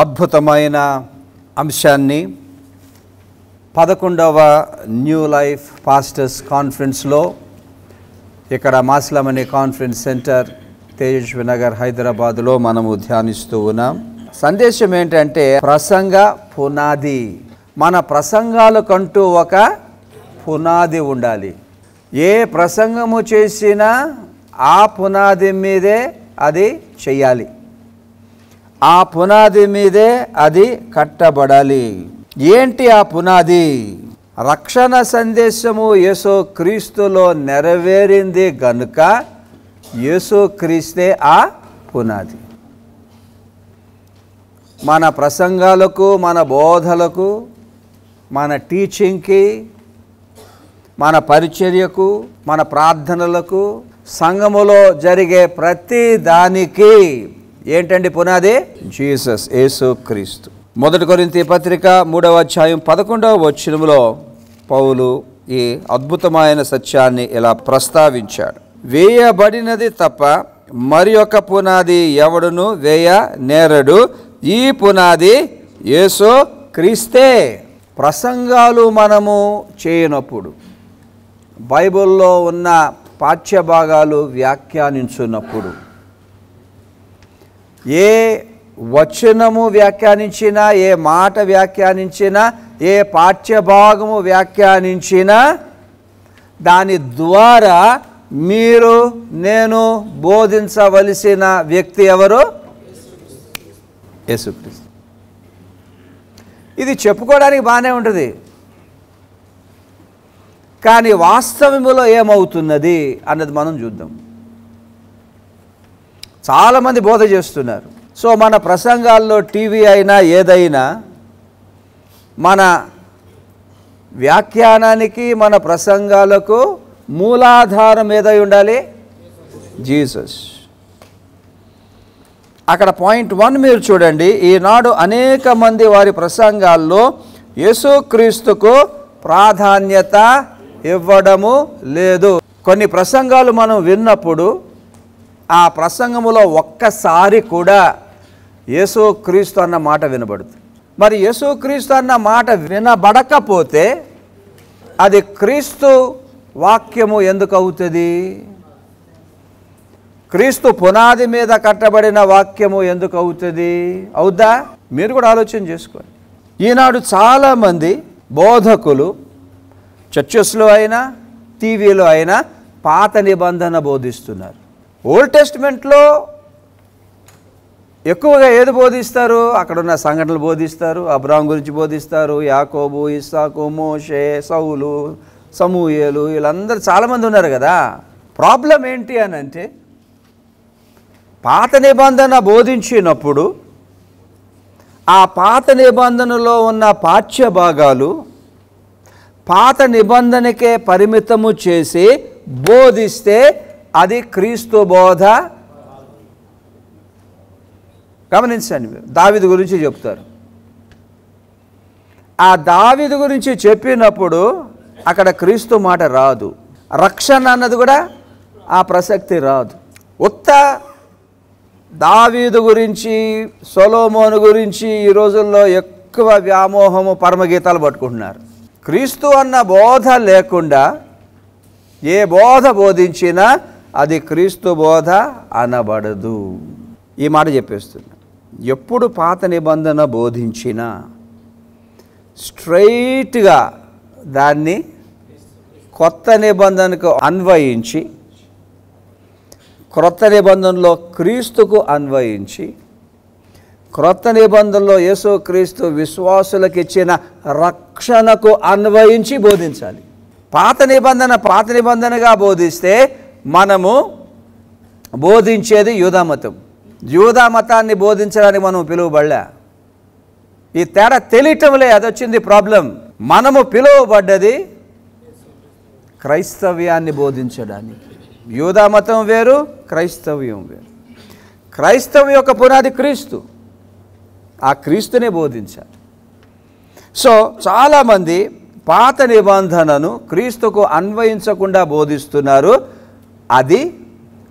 అద్భుతమైన అంశాన్ని 11వ new life pastors కాన్ఫరెన్స్లో ఇక్కడ మాస్లమణి కాన్ఫరెన్స్ సెంటర్ తేజస్వి నగర్ హైదరాబాద్లో మనము ధ్యానిస్తూ ఉన్నాం. సందేశం ఏంటంటే ప్రసంగ పునాది. మన ప్రసంగాలకంటూ ఒక పునాది ఉండాలి. ఏ ప్రసంగము చేసినా ఆ పునాది మీదే అది చెయ్యాలి, ఆ పునాది మీదే అది కట్టబడాలి. ఏంటి ఆ పునాది? రక్షణ సందేశము యేసు క్రీస్తులో నెరవేరింది గనుక యేసు క్రీస్తే ఆ పునాది. మన ప్రసంగాలకు, మన బోధలకు, మన టీచింగ్కి, మన పరిచర్యకు, మన ప్రార్థనలకు, సంఘములో జరిగే ప్రతి దానికి ఏంటండి పునాది? జీసస్, యేసు క్రీస్తు. 1 కొరింథీ పత్రిక 3వ అధ్యాయం 11వ వచనంలో పౌలు ఈ అద్భుతమైన సత్యాన్ని ఇలా ప్రస్తావించాడు. వేయబడినది తప్ప మరి ఒక పునాది ఎవడును వేయ నేరడు, ఈ పునాది యేసు క్రీస్తే. ప్రసంగాలు మనము చేయనప్పుడు, బైబిల్లో ఉన్న పాఠ్యభాగాలు వ్యాఖ్యానించున్నప్పుడు, ఏ వచనము వ్యాఖ్యానించినా, ఏ మాట వ్యాఖ్యానించినా, ఏ పాఠ్యభాగము వ్యాఖ్యానించినా దాని ద్వారా మీరు నేను బోధించవలసిన వ్యక్తి ఎవరు? యేసుక్రీస్తు. ఇది చెప్పుకోవడానికి బాగానే ఉంటుంది, కానీ వాస్తవములో ఏమవుతున్నది అన్నది మనం చూద్దాం. చాలామంది బోధ చేస్తున్నారు. సో మన ప్రసంగాల్లో టీవీ అయినా ఏదైనా మన వ్యాఖ్యానానికి, మన ప్రసంగాలకు మూలాధారం ఏదై ఉండాలి? జీసస్. అక్కడ పాయింట్ 1 మీరు చూడండి. ఈనాడు అనేక మంది వారి ప్రసంగాల్లో యేసుక్రీస్తుకు ప్రాధాన్యత ఇవ్వడము లేదు. కొన్ని ప్రసంగాలు మనం విన్నప్పుడు ఆ ప్రసంగములో ఒక్కసారి కూడా యేసుక్రీస్తు అన్న మాట వినబడుతుంది. మరి యేసుక్రీస్తు అన్న మాట వినబడకపోతే అది క్రీస్తు వాక్యము ఎందుకు అవుతుంది? క్రీస్తు పునాది మీద కట్టబడిన వాక్యము ఎందుకు అవుతుంది? అవుద్దా? మీరు కూడా ఆలోచన చేసుకోండి. ఈనాడు చాలామంది బోధకులు చర్చెస్లో అయినా టీవీలో అయినా పాత నిబంధన బోధిస్తున్నారు. ఓల్డ్ టెస్ట్మెంట్లో ఎక్కువగా ఏది బోధిస్తారు? అక్కడున్న సంఘటనలు బోధిస్తారు. అబ్రాహాం గురించి బోధిస్తారు. యాకోబు, ఇస్సాకు, మోషే, సౌలు, సమూయేలు, వీళ్ళందరూ చాలామంది ఉన్నారు కదా. ప్రాబ్లం ఏంటి అని అంటే, పాత నిబంధన బోధించినప్పుడు ఆ పాత నిబంధనలో ఉన్న పాఠ్య భాగాలు పాత నిబంధనకే పరిమితము చేసి బోధిస్తే అది క్రీస్తు బోధ. గమనించండి, దావీదు గురించి చెప్తారు. ఆ దావీదు గురించి చెప్పినప్పుడు అక్కడ క్రీస్తు మాట రాదు. రక్షణ అన్నది కూడా ఆ ప్రసక్తి రాదు. ఉత్త దావీదు గురించి, సొలొమోను గురించి ఈ రోజుల్లో ఎక్కువ వ్యామోహము, పరమగీతాలు పట్టుకుంటున్నారు. క్రీస్తు అన్న బోధ లేకుండా ఏ బోధ బోధించినా అది క్రీస్తు బోధ అనబడదు. ఈ మాట చెప్పేస్తున్నా. ఎప్పుడు పాత నిబంధన బోధించినా స్ట్రైట్గా దాన్ని కొత్త నిబంధనకు అన్వయించి, క్రొత్త నిబంధనలో క్రీస్తుకు అన్వయించి, క్రొత్త నిబంధనలో యేసుక్రీస్తు విశ్వాసులకు ఇచ్చిన రక్షణకు అన్వయించి బోధించాలి. పాత నిబంధనగా బోధిస్తే మనము బోధించేది యూదామతం. యూదామతాన్ని బోధించడానికి మనం పిలువబడలే. ఈ తేడా తెలియటంలే, అది వచ్చింది ప్రాబ్లం. మనము పిలువబడ్డది క్రైస్తవ్యాన్ని బోధించడానికి. యూదామతం వేరు, క్రైస్తవ్యం వేరు. క్రైస్తవ్యం యొక్క పునాది క్రీస్తు. ఆ క్రీస్తునే బోధించాలి. సో చాలామంది పాత నిబంధనను క్రీస్తుకు అన్వయించకుండా బోధిస్తున్నారు. అది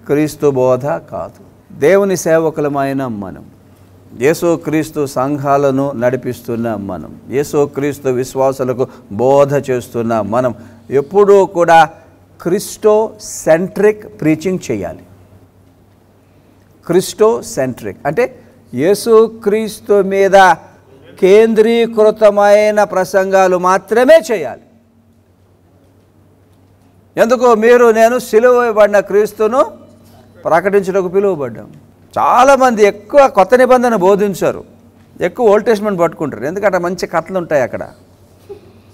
క్రీస్తు బోధ కాదు. దేవుని సేవకులమైన మనం యేసుక్రీస్తు సంఘాలను నడిపిస్తున్న మనం, యేసుక్రీస్తు విశ్వాసులకు బోధ చేస్తున్న మనం ఎప్పుడూ కూడా క్రిస్టో సెంట్రిక్ ప్రీచింగ్ చేయాలి. క్రిస్టో సెంట్రిక్ అంటే యేసుక్రీస్తు మీద కేంద్రీకృతమైన ప్రసంగాలు మాత్రమే చేయాలి. ఎందుకు? మీరు నేను సిలువ వేయబడిన క్రీస్తును ప్రకటించడానికి పిలువబడ్డాం. చాలామంది ఎక్కువ కొత్త నిబంధన బోధించారు, ఎక్కువ ఓల్డ్ టెస్ట్మెంట్ పట్టుకుంటారు. ఎందుకంటే మంచి కథలు ఉంటాయి అక్కడ.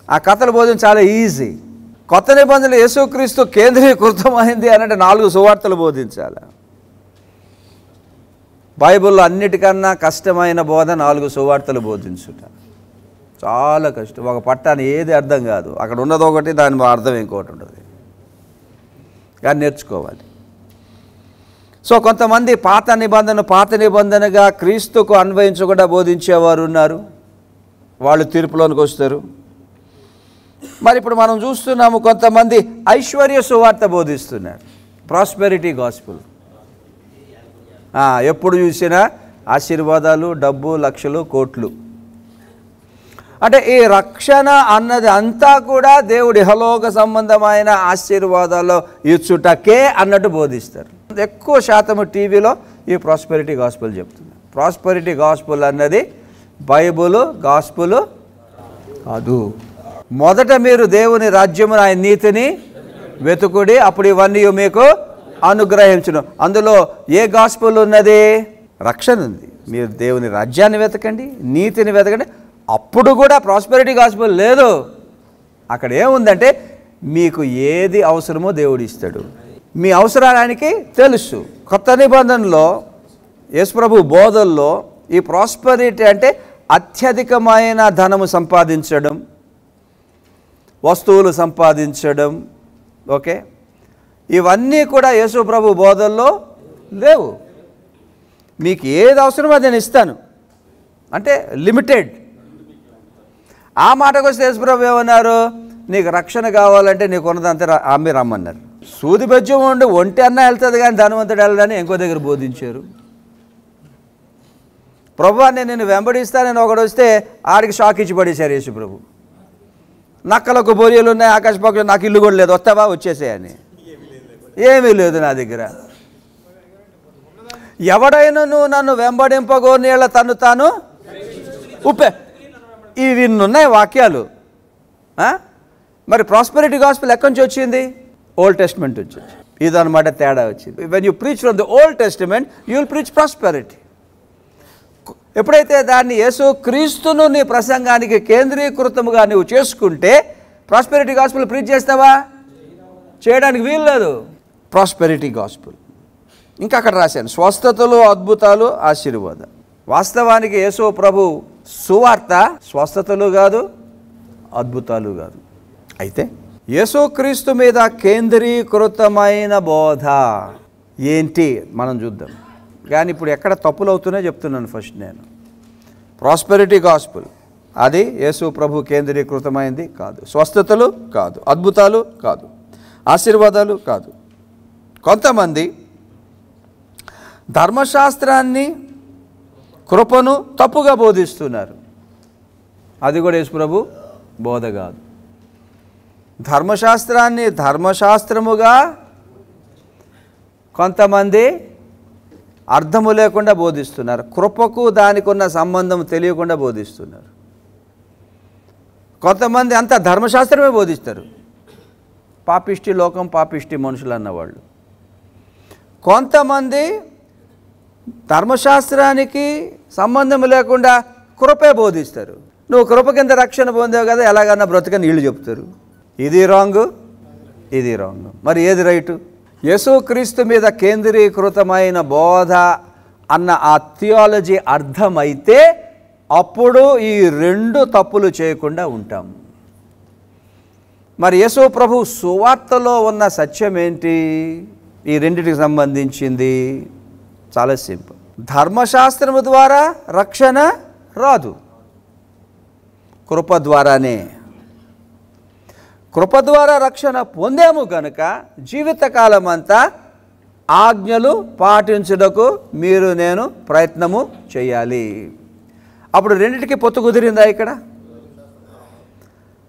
ఆ కథలు బోధించడం చాలా ఈజీ. కొత్త నిబంధనలు యేసుక్రీస్తు కేంద్రీకృతమైంది అని అంటే 4 సువార్తలు బోధించాలి. బైబిల్లో అన్నిటికన్నా కష్టమైన బోధ 4 సువార్తలు బోధించుట. చాలా కష్టం. ఒక పట్టాన్ని ఏది అర్థం కాదు, అక్కడ ఉన్నది ఒకటి, దాని అర్థం ఇంకోటి ఉంటుంది. కానీ నేర్చుకోవాలి. సో కొంతమంది పాత నిబంధనగా క్రీస్తుకు అన్వయించకుండా బోధించేవారు ఉన్నారు. వాళ్ళు తీర్పులోనికి వస్తారు. మరి ఇప్పుడు మనం చూస్తున్నాము కొంతమంది ఐశ్వర్య సువార్త బోధిస్తున్నారు, ప్రాస్పెరిటీ గాస్పుల్. ఎప్పుడు చూసినా ఆశీర్వాదాలు, డబ్బు, లక్షలు, కోట్లు. అంటే ఈ రక్షణ అన్నది అంతా కూడా దేవుడి ఇహలోక సంబంధమైన ఆశీర్వాదాల్లో ఇచ్చుటకే అన్నట్టు బోధిస్తారు. ఎక్కువ శాతం టీవీలో ఈ ప్రాస్పెరిటీ గాస్పుల్ చెప్తుంది. ప్రాస్పెరిటీ గాస్పుల్ అన్నది బైబుల్ గాస్పుల్ కాదు. మొదట మీరు దేవుని రాజ్యమును, ఆయన నీతిని వెతుకుడి, అప్పుడు ఇవన్నీ మీకు అనుగ్రహించును. అందులో ఏ గాస్పుల్ ఉన్నది? రక్షణ ఉంది. మీరు దేవుని రాజ్యాన్ని వెతకండి, నీతిని వెతకండి, అప్పుడు కూడా ప్రాస్పెరిటీ గాస్పుల్ లేదు. అక్కడ ఏముందంటే మీకు ఏది అవసరమో దేవుడు ఇస్తాడు. మీ అవసరానికి తెలుసు. కొత్త నిబంధనలో యేసుప్రభు బోధల్లో ఈ ప్రాస్పెరిటీ అంటే అత్యధికమైన ధనము సంపాదించడం, వస్తువులు సంపాదించడం. ఓకే, ఇవన్నీ కూడా యేసుప్రభు బోధల్లో లేవు. మీకు ఏది అవసరమో అది నేను ఇస్తాను అంటే లిమిటెడ్. ఆ మాటకు వస్తే యేసుప్రభు ఏమన్నారు? నీకు రక్షణ కావాలంటే నీకు ఉన్నదంతా అమ్మి రమ్మన్నారు. సూది బెజ్జం ఉండి ఒంటి అన్న వెళ్తుంది కానీ ధనవంతుడు వెళ్ళదని ఇంకో దగ్గర బోధించారు. ప్రభువా నేను నిన్ను వెంబడిస్తానని ఒకడు వస్తే ఆడికి షాక్ ఇచ్చి పడేశారు యేసుప్రభు. నక్కలకు బొరియలు ఉన్నాయి, ఆకాశ పక్షులు, నాకు ఇల్లు కూడా లేదు, వస్తావా వచ్చేసేయని. ఏమీ లేదు నా దగ్గర. ఎవడైనాను నన్ను వెంబడింపగో నీళ్ళ తను తాను ఉప్పే. ఇవి ఉన్నాయి వాక్యాలు. మరి ప్రాస్పెరిటీ గాస్పెల్ ఎక్కడి నుంచి వచ్చింది? ఓల్డ్ టెస్ట్మెంట్ నుంచి. ఇదన్నమాట తేడా వచ్చింది. When you preach from the old testament you will preach prosperity. ఎప్పుడైతే దాన్ని యేసు క్రీస్తును నీ ప్రసంగానికి కేంద్రీకృతముగా నువ్వు చేసుకుంటే ప్రాస్పెరిటీ గాస్పెల్ ప్రీచ్ చేస్తావా? చేయడానికి వీలు లేదు. ప్రాస్పెరిటీ గాస్పెల్ ఇంకా అక్కడ రాశాను, స్వస్థతలు, అద్భుతాలు, ఆశీర్వాదం. వాస్తవానికి యేసు ప్రభు సువార్త స్వస్థతలు కాదు, అద్భుతాలు కాదు. అయితే యేసుక్రీస్తు మీద కేంద్రీకృతమైన బోధ ఏంటి మనం చూద్దాం. కానీ ఇప్పుడు ఎక్కడ తప్పులు అవుతున్నాయో చెప్తున్నాను. ఫస్ట్ నేను ప్రాస్పెరిటీ గాస్పుల్ అది యేసు ప్రభు కేంద్రీకృతమైంది కాదు. స్వస్థతలు కాదు, అద్భుతాలు కాదు, ఆశీర్వాదాలు కాదు. కొంతమంది ధర్మశాస్త్రాన్ని, కృపను తప్పుగా బోధిస్తున్నారు. అది కూడా యేసు ప్రభు బోధ కాదు. ధర్మశాస్త్రాన్ని ధర్మశాస్త్రముగా కొంతమంది అర్థము లేకుండా బోధిస్తున్నారు. కృపకు దానికి ఉన్న సంబంధం తెలియకుండా బోధిస్తున్నారు. కొంతమంది అంతా ధర్మశాస్త్రమే బోధిస్తారు. పాపిష్టి లోకం, పాపిష్టి మనుషులు అన్నవాళ్ళు. కొంతమంది ధర్మశాస్త్రానికి సంబంధం లేకుండా కృపే బోధిస్తారు. నువ్వు కృప కింద రక్షణ పొందావు కదా, ఎలాగన్నా బ్రతకని వీళ్ళు చెప్తారు. ఇది రాంగ్, ఇది రాంగ్. మరి ఏది రైటు? యేసుక్రీస్తు మీద కేంద్రీకృతమైన బోధ అన్న ఆ థియాలజీ అర్థమైతే అప్పుడు ఈ రెండు తప్పులు చేయకుండా ఉంటాం. మరి యేసు ప్రభు సువార్తలో ఉన్న సత్యం ఏంటి? ఈ రెండిటికి సంబంధించింది చాలా సింపుల్. ధర్మశాస్త్రము ద్వారా రక్షణ రాదు, కృప ద్వారానే. కృప ద్వారా రక్షణ పొందాము కనుక జీవితకాలం అంతా ఆజ్ఞలు పాటించుటకు మీరు నేను ప్రయత్నము చేయాలి. అప్పుడు రెండిటికి పొత్తు కుదిరిందా? ఇక్కడ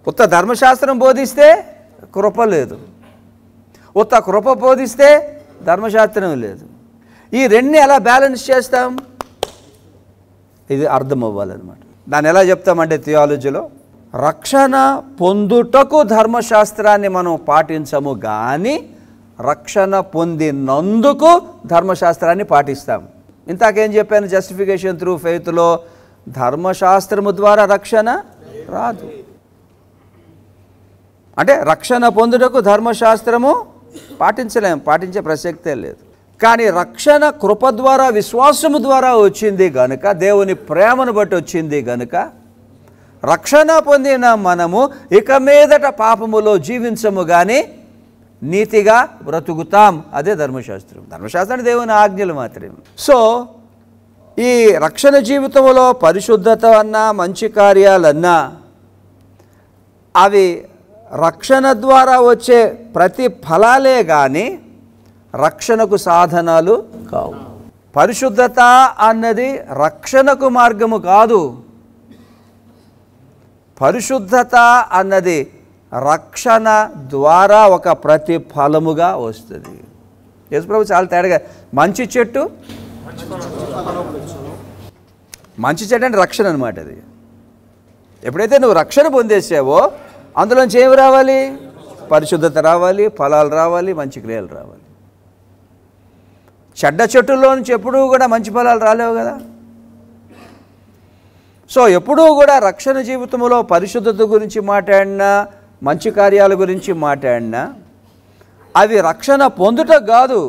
ఉత్త ధర్మశాస్త్రం బోధిస్తే కృప లేదు, ఉత్త కృప బోధిస్తే ధర్మశాస్త్రం లేదు. ఈ రెండిని ఎలా బ్యాలెన్స్ చేస్తాం? ఇది అర్థం అవ్వాలన్నమాట. దాన్ని ఎలా చెప్తామంటే థియాలజీలో రక్షణ పొందుటకు ధర్మశాస్త్రాన్ని మనం పాటించము, కానీ రక్షణ పొందినందుకు ధర్మశాస్త్రాన్ని పాటిస్తాం. ఇంతకేం చెప్పాను? జస్టిఫికేషన్ త్రూ ఫెయిత్లో ధర్మశాస్త్రము ద్వారా రక్షణ రాదు. అంటే రక్షణ పొందుటకు ధర్మశాస్త్రము పాటించలేము, పాటించే ప్రసక్తే లేదు. కానీ రక్షణ కృప ద్వారా విశ్వాసము ద్వారా వచ్చింది గనుక, దేవుని ప్రేమను బట్టి వచ్చింది గనుక రక్షణ పొందిన మనము ఇక మీదట పాపములో జీవించము కానీ నీతిగా బ్రతుకుతాం. అదే ధర్మశాస్త్రం. ధర్మశాస్త్రం దేవుని ఆజ్ఞలు మాత్రమే. సో ఈ రక్షణ జీవితంలో పరిశుద్ధత అన్నా మంచి కార్యాలన్నా అవి రక్షణ ద్వారా వచ్చే ప్రతి ఫలాలే కానీ రక్షణకు సాధనాలు కావు. పరిశుద్ధత అన్నది రక్షణకు మార్గము కాదు. పరిశుద్ధత అన్నది రక్షణ ద్వారా ఒక ప్రతిఫలముగా వస్తుంది. యేసుప్రభు చాలా తేడాగా మంచి చెట్టు అంటే రక్షణ అనమాట. అది ఎప్పుడైతే నువ్వు రక్షణ పొందేసావో అందులోంచి ఏమి రావాలి? పరిశుద్ధత రావాలి, ఫలాలు రావాలి, మంచి క్రియలు రావాలి. చెడ్డ చెట్టుల్లో నుంచి ఎప్పుడూ కూడా మంచి ఫలాలు రాలేవు కదా. సో ఎప్పుడూ కూడా రక్షణ జీవితంలో పరిశుద్ధత గురించి మాట్లాడినా, మంచి కార్యాల గురించి మాట్లాడినా అవి రక్షణ పొందుట కాదు,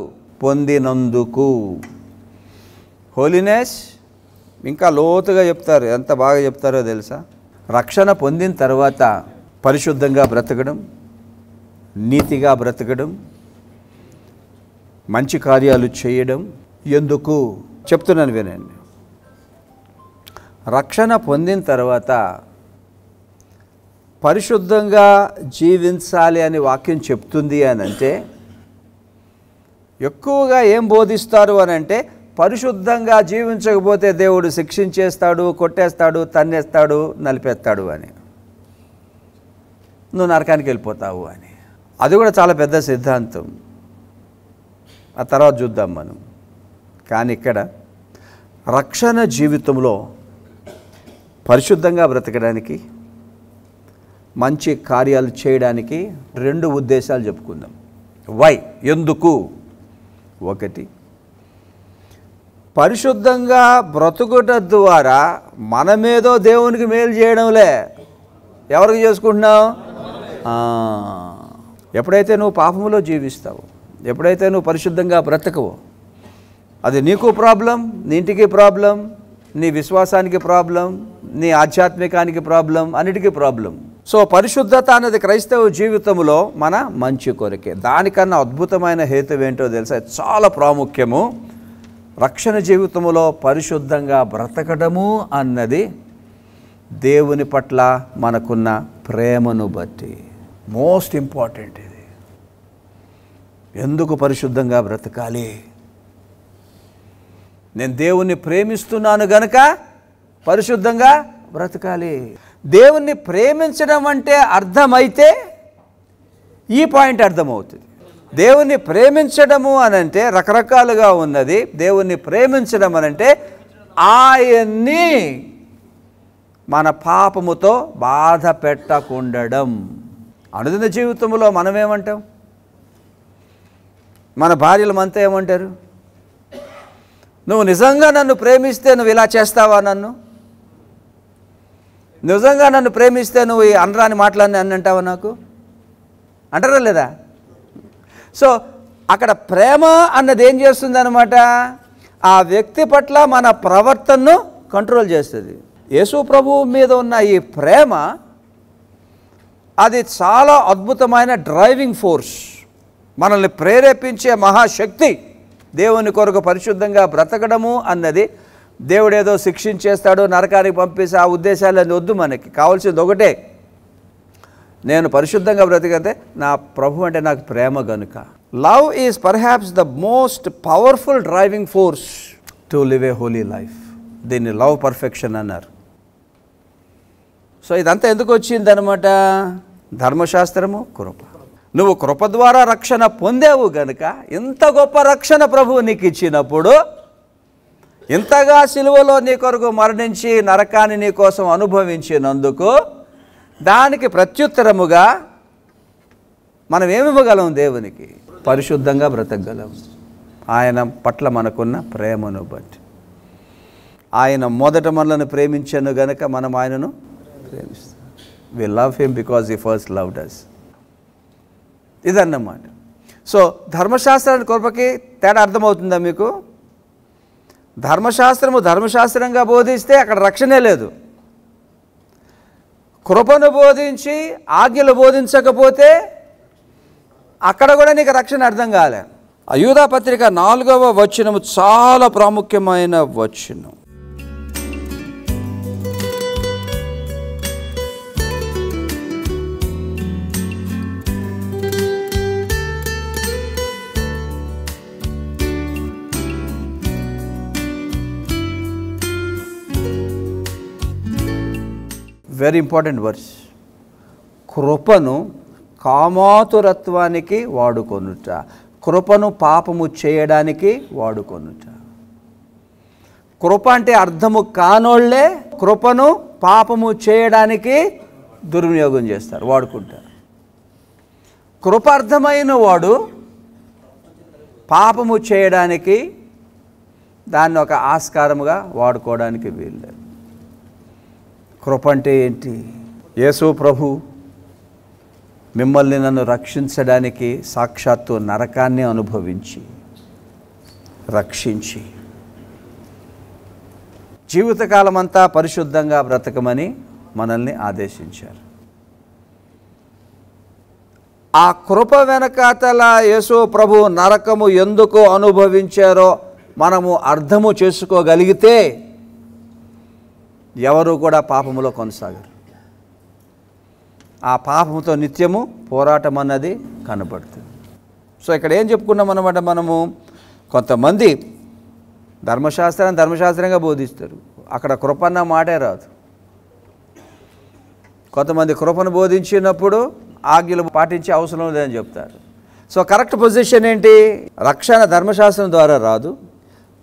పొందినందుకు. హోలీనెస్ ఇంకా లోతుగా చెప్తారు, ఎంత బాగా చెప్తారో తెలుసా? రక్షణ పొందిన తర్వాత పరిశుద్ధంగా బ్రతకడం, నీతిగా బ్రతకడం, మంచి కార్యాలు చేయడం. ఎందుకు చెప్తున్నాను వినండి. రక్షణ పొందిన తర్వాత పరిశుద్ధంగా జీవించాలి అని వాక్యం చెప్తుంది అని అంటే ఎక్కువగా ఏం బోధిస్తారు అని అంటే పరిశుద్ధంగా జీవించకపోతే దేవుడు శిక్షించేస్తాడు, కొట్టేస్తాడు, తన్నేస్తాడు, నలిపేస్తాడు అని, నువ్వు నరకానికి వెళ్ళిపోతావు అని. అది కూడా చాలా పెద్ద సిద్ధాంతం, ఆ తర్వాత చూద్దాం మనం. కానీ ఇక్కడ రక్షణ జీవితంలో పరిశుద్ధంగా బ్రతకడానికి, మంచి కార్యాలు చేయడానికి రెండు ఉద్దేశాలు చెప్పుకుందాం. వై, ఎందుకు? ఒకటి, పరిశుద్ధంగా బ్రతుకుట ద్వారా మనమేదో దేవునికి మేలు చేయడంలే, ఎవరికి చేసుకుంటున్నావు? ఎప్పుడైతే నువ్వు పాపములో జీవిస్తావో, ఎప్పుడైతే నువ్వు పరిశుద్ధంగా బ్రతకవో, అది నీకు ప్రాబ్లం, నీ ఇంటికి ప్రాబ్లం, నీ విశ్వాసానికి ప్రాబ్లం, నీ ఆధ్యాత్మికానికి ప్రాబ్లం, అన్నిటికీ ప్రాబ్లం. సో పరిశుద్ధత అనేది క్రైస్తవ జీవితంలో మన మంచి కొరకే. దానికన్నా అద్భుతమైన హేతు ఏంటో తెలుసా? చాలా ప్రాముఖ్యము. రక్షణ జీవితంలో పరిశుద్ధంగా బ్రతకడము అన్నది దేవుని పట్ల మనకున్న ప్రేమను బట్టి. మోస్ట్ ఇంపార్టెంట్ ఇది. ఎందుకు పరిశుద్ధంగా బ్రతకాలి? నేను దేవుణ్ణి ప్రేమిస్తున్నాను గనుక పరిశుద్ధంగా బ్రతకాలి. దేవుణ్ణి ప్రేమించడం అంటే అర్థమైతే ఈ పాయింట్ అర్థమవుతుంది. దేవుణ్ణి ప్రేమించడము అనంటే రకరకాలుగా ఉన్నది. దేవుణ్ణి ప్రేమించడం అనంటే ఆయన్ని మన పాపముతో బాధ పెట్టకుండడం. అనుదిన జీవితంలో మనమేమంటాం? మన భార్యలు మనతో ఏమంటారు? నువ్వు నిజంగా నన్ను ప్రేమిస్తే నువ్వు ఇలా చేస్తావా? నన్ను నిజంగా నన్ను ప్రేమిస్తే నువ్వు ఈ అనరాని మాటలన్నీ అని అంటావా నాకు? అంటారా లేదా? సో అక్కడ ప్రేమ అన్నది ఏం చేస్తుంది అనమాట? ఆ వ్యక్తి పట్ల మన ప్రవర్తనను కంట్రోల్ చేస్తుంది. యేసు ప్రభువు మీద ఉన్న ఈ ప్రేమ అది చాలా అద్భుతమైన డ్రైవింగ్ ఫోర్స్, మనల్ని ప్రేరేపించే మహాశక్తి. దేవుని కొరకు పరిశుద్ధంగా బ్రతకడము అన్నది దేవుడేదో శిక్షించేస్తాడు, నరకానికి పంపేసి ఆ ఉద్దేశాలన్నీ వద్దు. మనకి కావాల్సింది ఒకటే, నేను పరిశుద్ధంగా బ్రతికితే నా ప్రభు అంటే నాకు ప్రేమ గనుక. Love is perhaps the most powerful driving force to live A Holi life. దీన్ని లవ్ పర్ఫెక్షన్ అన్నారు. సో ఇదంతా ఎందుకు వచ్చిందనమాట? ధర్మశాస్త్రము, కృప. నువ్వు కృప ద్వారా రక్షణ పొందావు గనుక, ఇంత గొప్ప రక్షణ ప్రభువు నీకు ఇచ్చినప్పుడు, ఇంతగా సిలువలో నీ కొరకు మరణించి నరకాన్ని నీ కోసం అనుభవించినందుకు, దానికి ప్రత్యుత్తరముగా మనం ఏమివ్వగలం దేవునికి? పరిశుద్ధంగా బ్రతకగలం. ఆయన పట్ల మనకున్న ప్రేమను బట్టి. ఆయన మొదట మనలను ప్రేమించను గనుక మనం ఆయనను ప్రేమిస్తాం. We love him because he first loved us. ఇదన్నమాట. సో ధర్మశాస్త్రానికి కృపకి తేడా అర్థమవుతుందా మీకు? ధర్మశాస్త్రంగా బోధిస్తే అక్కడ రక్షణే లేదు. కృపను బోధించి ఆజ్ఞలు బోధించకపోతే అక్కడ కూడా నీకు రక్షణ అర్థం కాలే. యూదా పత్రిక 4వ వచనము చాలా ప్రాముఖ్యమైన వచనం. Very important verse. కృపను కామాతురత్వానికి వాడుకొనుట, కృపను పాపము చేయడానికి వాడుకొనుట. కృప అంటే అర్థము కానోళ్లే కృపను పాపము చేయడానికి దుర్వినియోగం చేస్తారు, వాడుకుంటారు. కృప అర్థమైన వాడు పాపము చేయడానికి దాన్ని ఒక ఆస్కారముగా వాడుకోవడానికి వీల్లేదు. కృప అంటే ఏంటి? యేసు ప్రభు మిమ్మల్ని నన్ను రక్షించడానికి సాక్షాత్తు నరకాన్ని అనుభవించి రక్షించి జీవితకాలం అంతా పరిశుద్ధంగా బ్రతకమని మనల్ని ఆదేశించారు. ఆ కృప వెనకాతల యేసు ప్రభు నరకము ఎందుకు అనుభవించారో మనము అర్థము చేసుకోగలిగితే ఎవరు కూడా పాపములో కొనసాగరు. ఆ పాపముతో నిత్యము పోరాటం అన్నది కనబడుతుంది. సో ఇక్కడ ఏం చెప్పుకున్నాం అన్నమాట? మనము కొంతమంది ధర్మశాస్త్రంగా బోధిస్తారు, అక్కడ కృప అన్న మాటే రాదు. కొంతమంది కృపను బోధించినప్పుడు ఆజ్ఞలు పాటించే అవసరం లేదని చెప్తారు. సో కరెక్ట్ పొజిషన్ ఏంటి? రక్షణ ధర్మశాస్త్రం ద్వారా రాదు,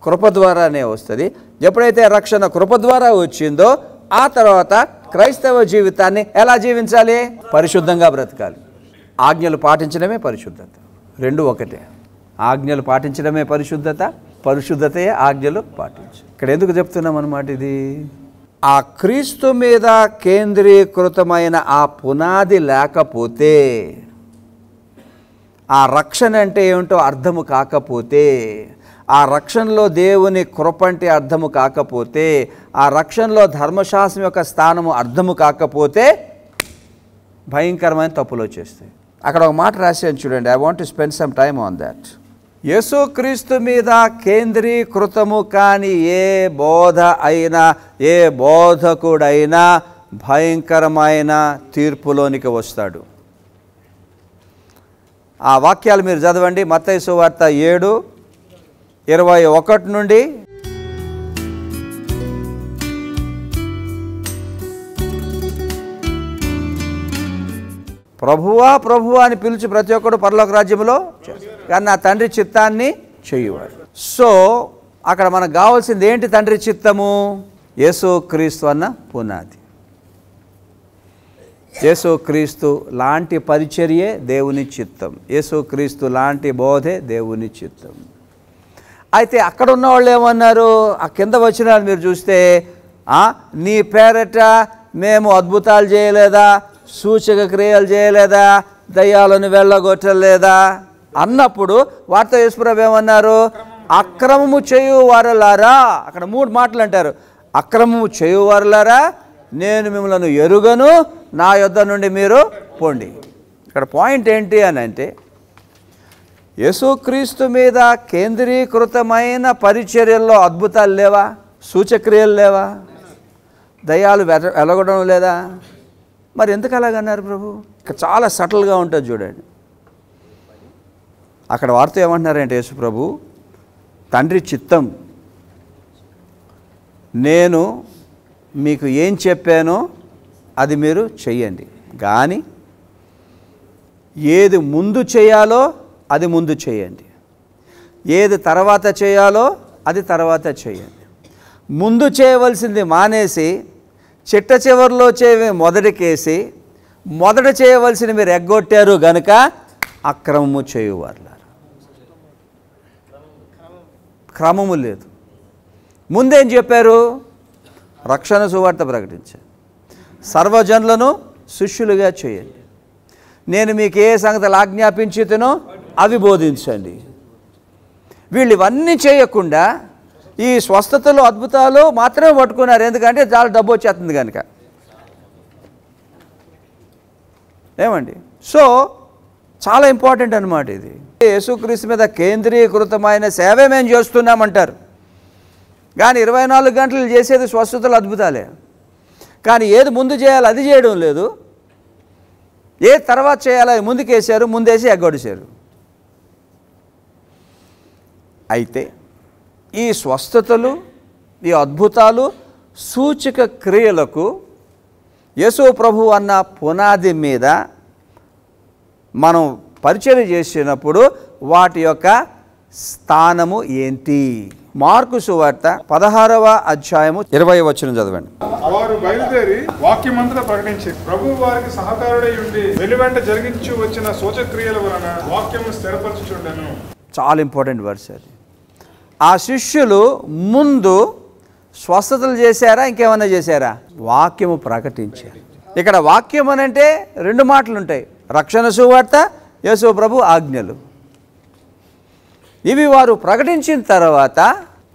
కృప ద్వారానే వస్తుంది. ఎప్పుడైతే రక్షణ కృప ద్వారా వచ్చిందో ఆ తర్వాత క్రైస్తవ జీవితాన్ని ఎలా జీవించాలి? పరిశుద్ధంగా బ్రతకాలి. ఆజ్ఞలు పాటించడమే పరిశుద్ధత, రెండు ఒకటే. ఆజ్ఞలు పాటించడమే పరిశుద్ధత, పరిశుద్ధతయే ఆజ్ఞలు పాటించు. ఇక్కడ ఎందుకు చెప్తున్నాం అన్నమాట? ఇది ఆ క్రీస్తు మీద కేంద్రీకృతమైన ఆ పునాది లేకపోతే, ఆ రక్షణ అంటే ఏమిటో అర్థము కాకపోతే, ఆ రక్షణలో దేవుని కృప అంటే అర్థము కాకపోతే, ఆ రక్షణలో ధర్మశాస్త్రం యొక్క స్థానము అర్థము కాకపోతే భయంకరమైన తప్పులు వచ్చేస్తాయి. అక్కడ ఒక మాట రాశాను చూడండి. I want to spend some time on that. యేసుక్రీస్తు మీద కేంద్రీకృతము కాని ఏ బోధ అయినా, ఏ బోధకుడైనా భయంకరమైన తీర్పులోనికి వస్తాడు. ఆ వాక్యాలు మీరు చదవండి. మత్తయి సువార్త 7:21 నుండి ప్రభువా ప్రభువా అని పిలిచి ప్రతి ఒక్కడు పరలోక రాజ్యంలో, కానీ నా తండ్రి చిత్తాన్ని చేయువాడు. సో అక్కడ మనకు కావాల్సింది ఏంటి? తండ్రి చిత్తము. యేసుక్రీస్తు అన్న పునాది. యేసుక్రీస్తు లాంటి పరిచర్యే దేవుని చిత్తం, యేసుక్రీస్తు లాంటి బోధే దేవుని చిత్తం. అయితే అక్కడ ఉన్న వాళ్ళు ఏమన్నారు? ఆ కింద వచనాలు మీరు చూస్తే, నీ పేరట మేము అద్భుతాలు చేయలేదా, సూచక క్రియలు చేయలేదా, దయ్యాలను వెళ్ళగొట్టలేదా అన్నప్పుడు వారితో యేసుప్రభు ఏమన్నారు? అక్రమము చేయువారులారా. అక్కడ 3 మాటలు అంటారు. అక్రమము చేయువారులారా, నేను మిమ్మల్ని ఎరుగను, నా యొద్ద నుండి మీరు పోండి. ఇక్కడ పాయింట్ ఏంటి అని అంటే, యేసుక్రీస్తు మీద కేంద్రీకృతమైన పరిచర్యల్లో అద్భుతాలు లేవా, సూచక్రియలు లేవా, దయ్యాలు వెలగడం లేదా? మరి ఎందుకు అలాగన్నారు ప్రభు? చాలా సటిల్గా ఉంటుంది చూడండి. అక్కడ వారితో ఏమంటున్నారంటే యేసు ప్రభు, తండ్రి చిత్తం, నేను మీకు ఏం చెప్పానో అది మీరు చెయ్యండి, కానీ ఏది ముందు చేయాలో అది ముందు చేయండి, ఏది తర్వాత చేయాలో అది తర్వాత చేయండి. ముందు చేయవలసింది మానేసి చిట్ట చివరిలో మొదటికేసి మొదట చేయవలసింది మీరు ఎగ్గొట్టారు గనుక అక్రమము చేయువారు. క్రమము లేదు. ముందేం చెప్పారు? రక్షణ సువార్త ప్రకటించారు, సర్వజనులను శిష్యులుగా చేయండి, నేను మీకు ఏ సంగతులు ఆజ్ఞాపించితేనో అవి బోధించండి. వీళ్ళు ఇవన్నీ చేయకుండా ఈ స్వస్థతలు అద్భుతాలు మాత్రమే పట్టుకున్నారు. ఎందుకంటే చాలా డబ్బు వచ్చేస్తుంది కనుక. ఏమండి? సో చాలా ఇంపార్టెంట్ అన్నమాట ఇది. యేసుక్రీస్తు మీద కేంద్రీకృతమైన సేవే మేము చేస్తున్నామంటారు, కానీ 24 గంటలు చేసేది స్వస్థతలు అద్భుతాలే. కానీ ఏది ముందు చేయాలో అది చేయడం లేదు, ఏది తర్వాత చేయాలో అది ముందుకేసారు, ముందేసి ఎగ్గొడిశారు. అయితే ఈ స్వస్థతలు, ఈ అద్భుతాలు, సూచక క్రియలకు యేసు ప్రభు అన్న పునాది మీద మనం పరిచర్య చేసినప్పుడు వాటి యొక్క స్థానము ఏంటి? మార్కు సువార్త 16వ అధ్యాయము 20వ వచనం చదవండి. వారు బయలుదేరి వాక్యమంతా ప్రకటించి ప్రభు వారికి సహకారుడై ఉండి వెలువెంట జరిగించు వచ్చిన సూచక్రియల వలన వాక్యము స్థిరపరచుచుండెను. చాలా ఇంపార్టెంట్ వర్స్ అది. ఆ శిష్యులు ముందు స్వస్థతలు చేశారా, ఇంకేమన్నా చేశారా? వాక్యము ప్రకటించారు. ఇక్కడ వాక్యం అని అంటే 2 మాటలు ఉంటాయి, రక్షణ సువార్త, యేసు ప్రభు ఆజ్ఞలు. ఇవి వారు ప్రకటించిన తర్వాత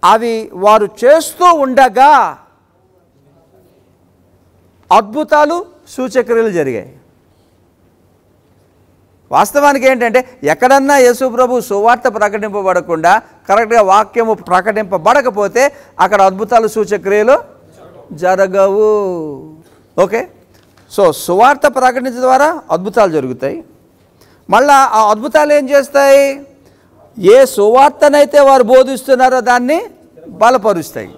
అవి వారు చేస్తూ ఉండగా అద్భుతాలు, సూచక్రియలు జరిగాయి. వాస్తవానికి ఏంటంటే ఎక్కడన్నా యేసు ప్రభు సువార్త ప్రకటింపబడకుండా కరెక్ట్గా వాక్యము ప్రకటింపబడకపోతే అక్కడ అద్భుతాలు, సూచక్రియలు జరగవు. ఓకే, సో సువార్త ప్రకటించడం ద్వారా అద్భుతాలు జరుగుతాయి. మళ్ళా ఆ అద్భుతాలు ఏం చేస్తాయి? ఏ సువార్తనైతే వారు బోధిస్తున్నారో దాన్ని బలపరుస్తాయి.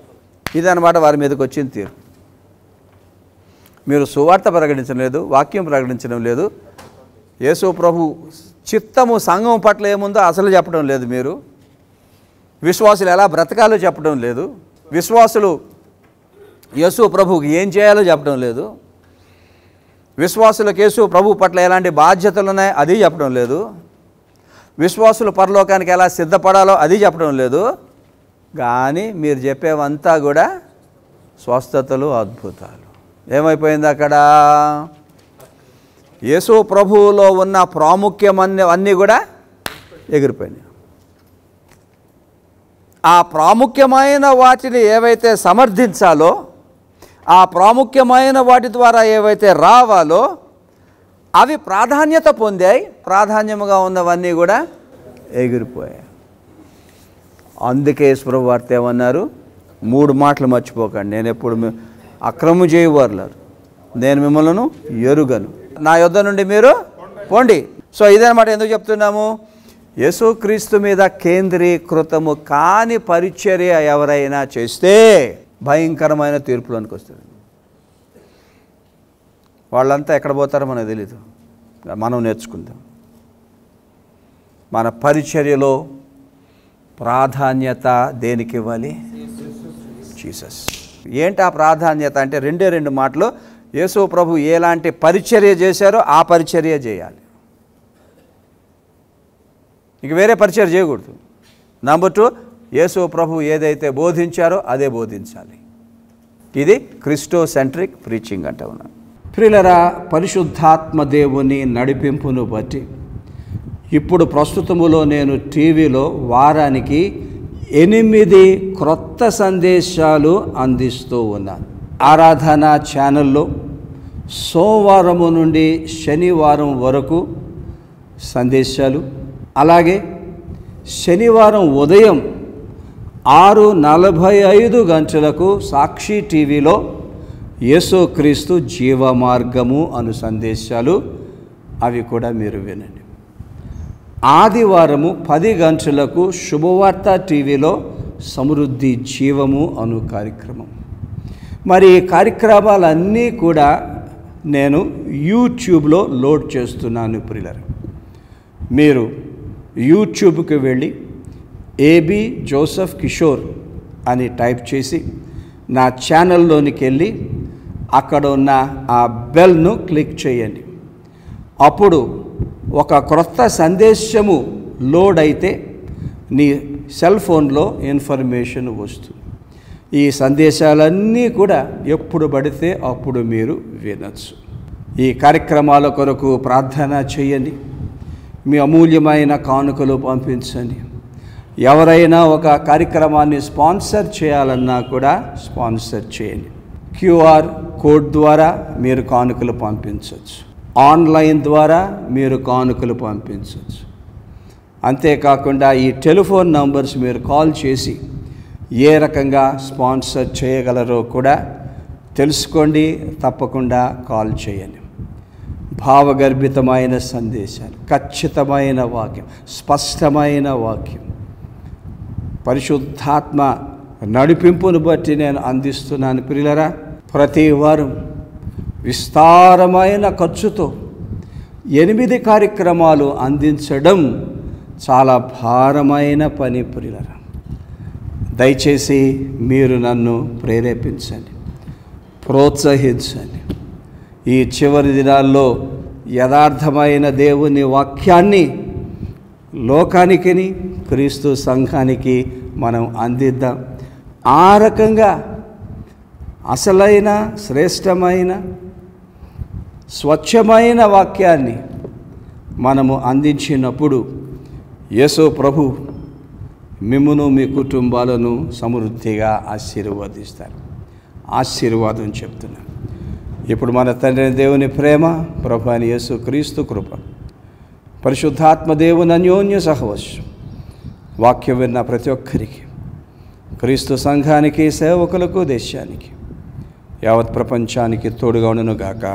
ఇదన్నమాట వారి మీదకి వచ్చిన తీరు. మీరు సువార్త ప్రకటించడం లేదు, వాక్యం ప్రకటించడం లేదు, యేసు ప్రభు చిత్తము సంఘం పట్ల ఏముందో అసలు చెప్పడం లేదు, మీరు విశ్వాసులు ఎలా బ్రతకాలో చెప్పడం లేదు, విశ్వాసులు యేసు ప్రభుకి ఏం చేయాలో చెప్పడం లేదు, విశ్వాసులకు యేసు ప్రభు పట్ల ఎలాంటి బాధ్యతలు ఉన్నాయో అది చెప్పడం లేదు, విశ్వాసులు పరలోకానికి ఎలా సిద్ధపడాలో అది చెప్పడం లేదు. కానీ మీరు చెప్పేవంతా కూడా స్వస్థతలు, అద్భుతాలు. ఏమైపోయింది అక్కడ? యేసు ప్రభువులో ఉన్న ప్రాముఖ్యం అన్నీ కూడా ఎగిరిపోయినాయి. ఆ ప్రాముఖ్యమైన వాటిని ఏవైతే సమర్థించాలో, ఆ ప్రాముఖ్యమైన వాటి ద్వారా ఏవైతే రావాలో అవి ప్రాధాన్యత పొందాయి, ప్రాధాన్యముగా ఉన్నవన్నీ కూడా ఎగిరిపోయాయి. అందుకే యేసు ప్రభు వార్త ఏమన్నారు? 3 మాటలు మర్చిపోకండి, నేను ఎప్పుడు అక్రమం చేయవారులారు, నేను మిమ్మల్ని ఎరుగను, నా యొద్ద నుండి మీరు పోండి. సో ఇదన్నమాట. ఎందుకు చెప్తున్నాము? యేసుక్రీస్తు మీద కేంద్రీకృతము కాని పరిచర్య ఎవరైనా చేస్తే భయంకరమైన తీర్పులోనికి వస్తుంది. వాళ్ళంతా ఎక్కడ పోతారో మనకు తెలీదు, మనం నేర్చుకుందాం. మన పరిచర్యలో ప్రాధాన్యత దేనికి ఇవ్వాలి? జీసస్. ఏంటి ఆ ప్రాధాన్యత అంటే 2 మాటలు. యేసు ప్రభు ఎలాంటి పరిచర్య చేశారో ఆ పరిచర్య చేయాలి, ఇక వేరే పరిచర్య చేయకూడదు. నంబర్ 2, యేసు ప్రభు ఏదైతే బోధించారో అదే బోధించాలి. ఇది క్రిస్టోసెంట్రిక్ ప్రీచింగ్ అంటూ ఉన్నాను. ప్రియులరా, పరిశుద్ధాత్మ దేవుని నడిపింపును బట్టి ఇప్పుడు ప్రస్తుతములో నేను టీవీలో వారానికి 8 క్రొత్త సందేశాలు అందిస్తూ ఉన్నాను. ఆరాధన ఛానల్లో సోమవారము నుండి శనివారం వరకు సందేశాలు, అలాగే శనివారం ఉదయం 6:45 గంటలకు సాక్షి టీవీలో యేసుక్రీస్తు జీవమార్గము అను సందేశాలు అవి కూడా మీరు వినండి. ఆదివారము 10 గంటలకు శుభవార్త టీవీలో సమృద్ధి జీవము అను కార్యక్రమం. మరి ఈ కార్యక్రమాలన్నీ కూడా నేను యూట్యూబ్లో లోడ్ చేస్తున్నాను ప్రియులారా. మీరు యూట్యూబ్కి వెళ్ళి ఏబి జోసెఫ్ కిషోర్ అని టైప్ చేసి నా ఛానల్లోనికి వెళ్ళి అక్కడ ఉన్న ఆ బెల్ను క్లిక్ చేయండి. అప్పుడు ఒక క్రొత్త సందేశము లోడ్ అయితే నీ సెల్ ఫోన్లో ఇన్ఫర్మేషన్ వస్తుంది. ఈ సందేశాలన్నీ కూడా ఎప్పుడు పడితే అప్పుడు మీరు వినొచ్చు. ఈ కార్యక్రమాల కొరకు ప్రార్థన చేయండి. మీ అమూల్యమైన కానుకలు పంపించండి. ఎవరైనా ఒక కార్యక్రమాన్ని స్పాన్సర్ చేయాలన్నా కూడా స్పాన్సర్ చేయండి. క్యూఆర్ కోడ్ ద్వారా మీరు కానుకలు పంపించవచ్చు. ఆన్లైన్ ద్వారా మీరు కానుకలు పంపించవచ్చు. అంతేకాకుండా ఈ టెలిఫోన్ నంబర్స్ మీరు కాల్ చేసి ఏ రకంగా స్పాన్సర్ చేయగలరో కూడా తెలుసుకోండి. తప్పకుండా కాల్ చేయండి. భావగర్భితమైన సందేశాలు, ఖచ్చితమైన వాక్యం, స్పష్టమైన వాక్యం, పరిశుద్ధాత్మ నడిపింపును బట్టి నేను అందిస్తున్నాను ప్రియులారా. ప్రతి వారం విస్తారమైన ఖర్చుతో 8 కార్యక్రమాలు అందించడం చాలా భారమైన పని ప్రియులారా. దయచేసి మీరు నన్ను ప్రేరేపించండి, ప్రోత్సహించండి. ఈ చివరి దినాల్లో యథార్థమైన దేవుని వాక్యాన్ని లోకానికి, క్రీస్తు సంఘానికి మనం అందిద్దాం. ఆ రకంగా అసలైన, శ్రేష్టమైన, స్వచ్ఛమైన వాక్యాన్ని మనము అందించినప్పుడు యేసు ప్రభు మిమ్మును మీ కుటుంబాలను సమృద్ధిగా ఆశీర్వదిస్తారు. ఆశీర్వాదం చెప్తున్నాను. ఇప్పుడు మన తండ్రి దేవుని ప్రేమ, ప్రభు అయిన యేసు క్రీస్తు కృప, పరిశుద్ధాత్మ దేవుని అన్యోన్య సహవాసం వాక్యం విన్న ప్రతి ఒక్కరికి, క్రీస్తు సంఘానికి, సేవకులకు, దేశానికి, యావత్ ప్రపంచానికి తోడుగా ఉండును గాక.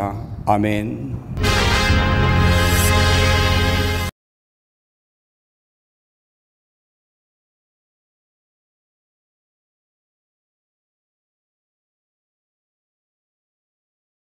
ఆమేన్.